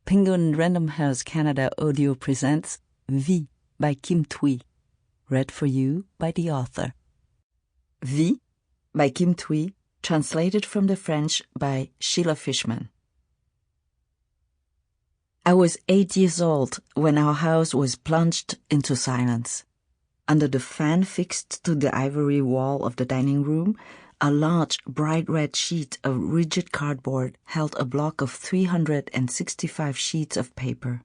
Penguin Random House Canada Audio presents Vie by Kim Thúy, read for you by the author. Vie by Kim Thúy, translated from the French by Sheila Fishman. I was 8 years old when our house was plunged into silence. Under the fan fixed to the ivory wall of the dining room, a large, bright red sheet of rigid cardboard held a block of 365 sheets of paper.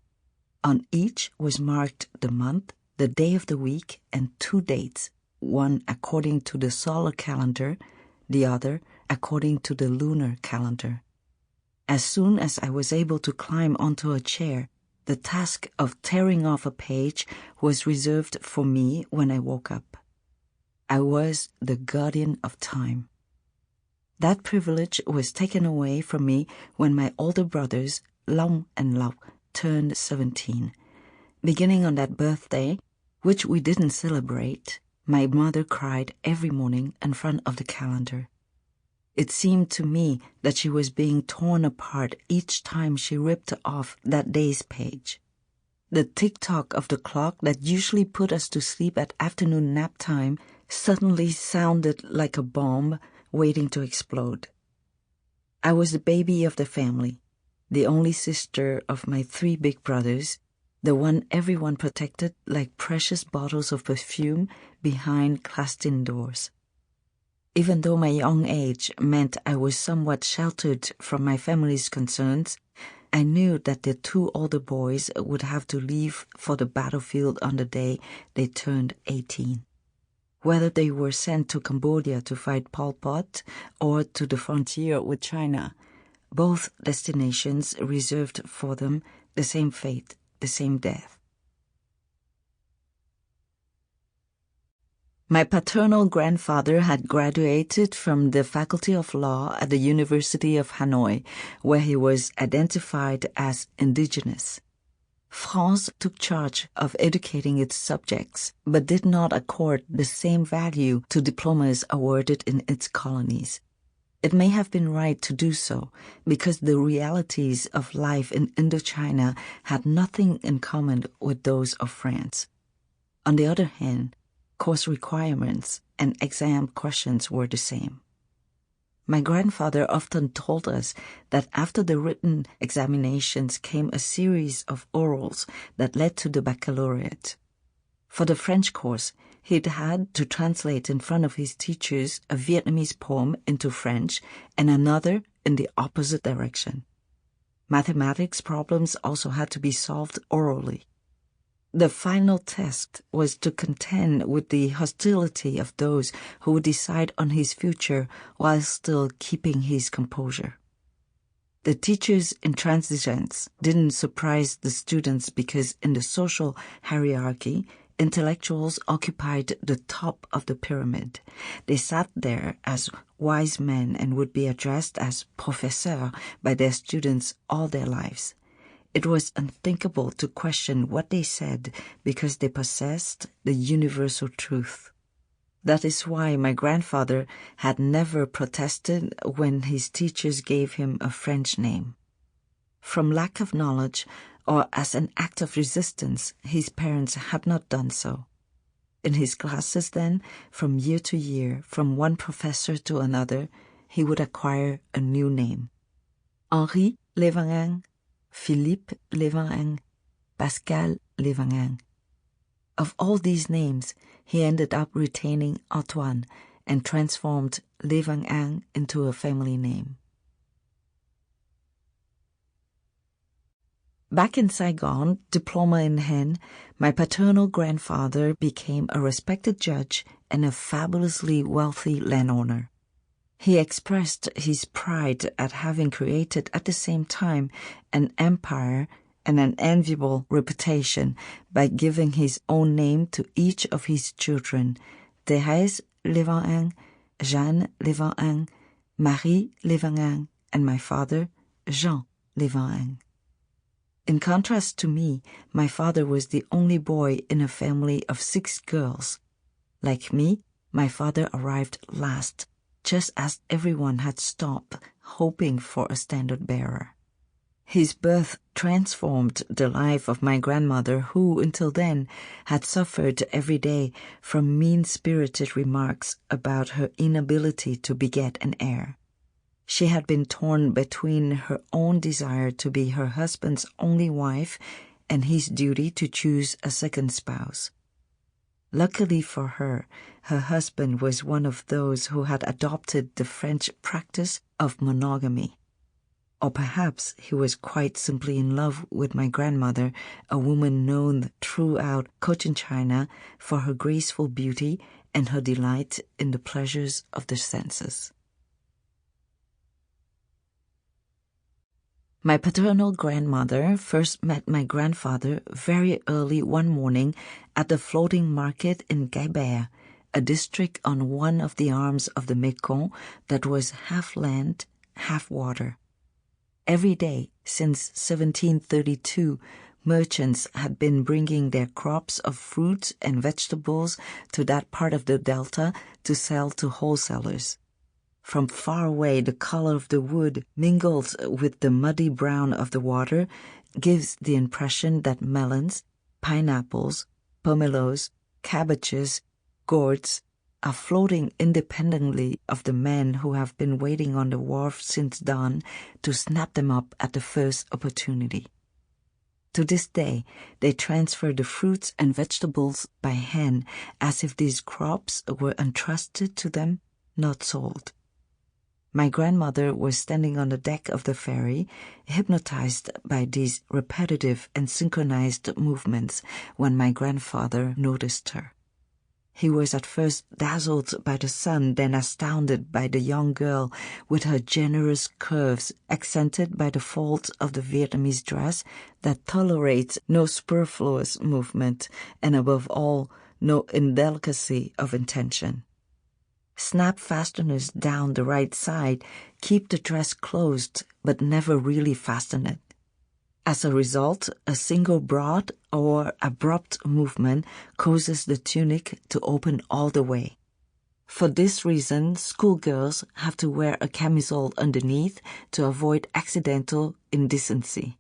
On each was marked the month, the day of the week, and 2 dates, one according to the solar calendar, the other according to the lunar calendar. As soon as I was able to climb onto a chair, the task of tearing off a page was reserved for me when I woke up. I was the guardian of time. That privilege was taken away from me when my older brothers, Long and Lau, turned 17. Beginning on that birthday, which we didn't celebrate, my mother cried every morning in front of the calendar. It seemed to me that she was being torn apart each time she ripped off that day's page. The tick-tock of the clock that usually put us to sleep at afternoon nap time suddenly sounded like a bomb waiting to explode. I was the baby of the family, the only sister of my 3 big brothers, the one everyone protected like precious bottles of perfume behind glassed-in doors. Even though my young age meant I was somewhat sheltered from my family's concerns, I knew that the 2 older boys would have to leave for the battlefield on the day they turned 18. Whether they were sent to Cambodia to fight Pol Pot or to the frontier with China, both destinations reserved for them the same fate, the same death. My paternal grandfather had graduated from the Faculty of Law at the University of Hanoi, where he was identified as indigenous. France took charge of educating its subjects, but did not accord the same value to diplomas awarded in its colonies. It may have been right to do so, because the realities of life in Indochina had nothing in common with those of France. On the other hand, course requirements and exam questions were the same. My grandfather often told us that after the written examinations came a series of orals that led to the baccalaureate. For the French course, he'd had to translate in front of his teachers a Vietnamese poem into French and another in the opposite direction. Mathematics problems also had to be solved orally. The final test was to contend with the hostility of those who would decide on his future while still keeping his composure. The teachers' intransigence didn't surprise the students because in the social hierarchy, intellectuals occupied the top of the pyramid. They sat there as wise men and would be addressed as professeurs by their students all their lives. It was unthinkable to question what they said because they possessed the universal truth. That is why my grandfather had never protested when his teachers gave him a French name. From lack of knowledge or as an act of resistance, his parents had not done so. In his classes then, from year to year, from one professor to another, he would acquire a new name. Henri Levangang, Philippe Levangang, Pascal Levangang. Of all these names, he ended up retaining Antoine and transformed Levangang into a family name. Back in Saigon, diploma in hand, my paternal grandfather became a respected judge and a fabulously wealthy landowner. He expressed his pride at having created at the same time an empire and an enviable reputation by giving his own name to each of his children, Thérèse Levangang, Jeanne Levangang, Marie Levangang, and my father, Jean Levangang. In contrast to me, my father was the only boy in a family of 6 girls. Like me, my father arrived last, just as everyone had stopped hoping for a standard bearer. His birth transformed the life of my grandmother, who, until then, had suffered every day from mean-spirited remarks about her inability to beget an heir. She had been torn between her own desire to be her husband's only wife and his duty to choose a second spouse. Luckily for her, her husband was one of those who had adopted the French practice of monogamy. Or perhaps he was quite simply in love with my grandmother, a woman known throughout Cochinchina for her graceful beauty and her delight in the pleasures of the senses. My paternal grandmother first met my grandfather very early one morning at the floating market in Gaibert, a district on one of the arms of the Mekong that was half land, half water. Every day since 1732, merchants had been bringing their crops of fruits and vegetables to that part of the delta to sell to wholesalers. From far away, the color of the wood, mingled with the muddy brown of the water, gives the impression that melons, pineapples, pomelos, cabbages, gourds are floating independently of the men who have been waiting on the wharf since dawn to snap them up at the first opportunity. To this day, they transfer the fruits and vegetables by hand as if these crops were entrusted to them, not sold. My grandmother was standing on the deck of the ferry, hypnotized by these repetitive and synchronized movements when my grandfather noticed her. He was at first dazzled by the sun, then astounded by the young girl with her generous curves accented by the folds of the Vietnamese dress that tolerates no superfluous movement and, above all, no indelicacy of intention. Snap fasteners down the right side keep the dress closed but never really fasten it. As a result, a single broad or abrupt movement causes the tunic to open all the way. For this reason, schoolgirls have to wear a camisole underneath to avoid accidental indecency.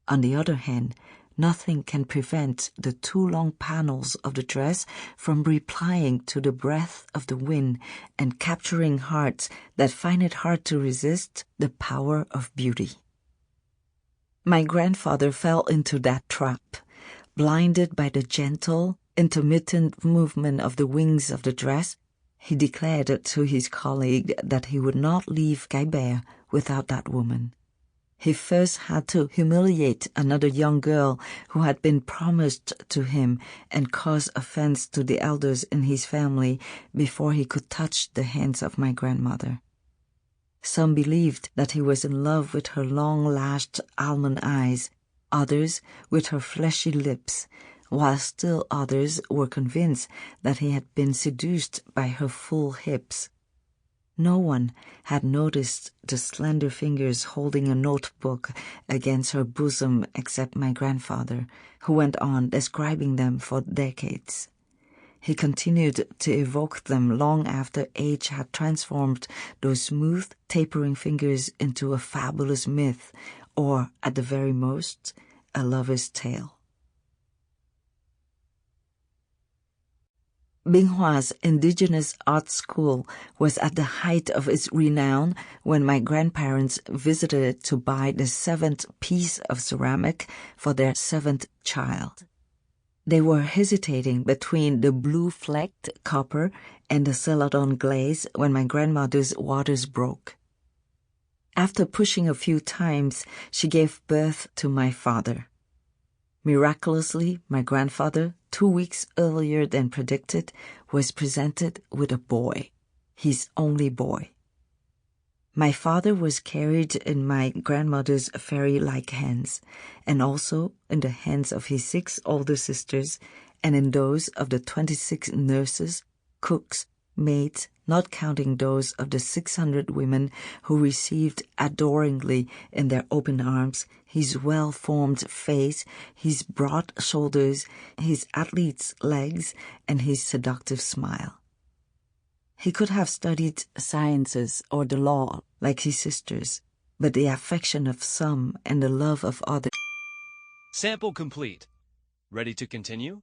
On the other hand, nothing can prevent the two long panels of the dress from replying to the breath of the wind and capturing hearts that find it hard to resist the power of beauty. My grandfather fell into that trap, blinded by the gentle, intermittent movement of the wings of the dress. He declared to his colleague that he would not leave Gaibert without that woman. He first had to humiliate another young girl who had been promised to him and cause offense to the elders in his family before he could touch the hands of my grandmother. Some believed that he was in love with her long-lashed almond eyes, others with her fleshy lips, while still others were convinced that he had been seduced by her full hips. No one had noticed the slender fingers holding a notebook against her bosom except my grandfather, who went on describing them for decades. He continued to evoke them long after age had transformed those smooth, tapering fingers into a fabulous myth, or, at the very most, a lover's tale. Binh Hoa's indigenous art school was at the height of its renown when my grandparents visited it to buy the 7th piece of ceramic for their 7th child. They were hesitating between the blue-flecked copper and the celadon glaze when my grandmother's waters broke. After pushing a few times, she gave birth to my father. Miraculously, my grandfather, 2 weeks earlier than predicted, was presented with a boy, his only boy. My father was carried in my grandmother's fairy-like hands, and also in the hands of his 6 older sisters, and in those of the 26 nurses, cooks, maids, not counting those of the 600 women who received adoringly in their open arms his well-formed face, his broad shoulders, his athlete's legs, and his seductive smile. He could have studied sciences or the law like his sisters, but the affection of some and the love of others. Sample complete. Ready to continue?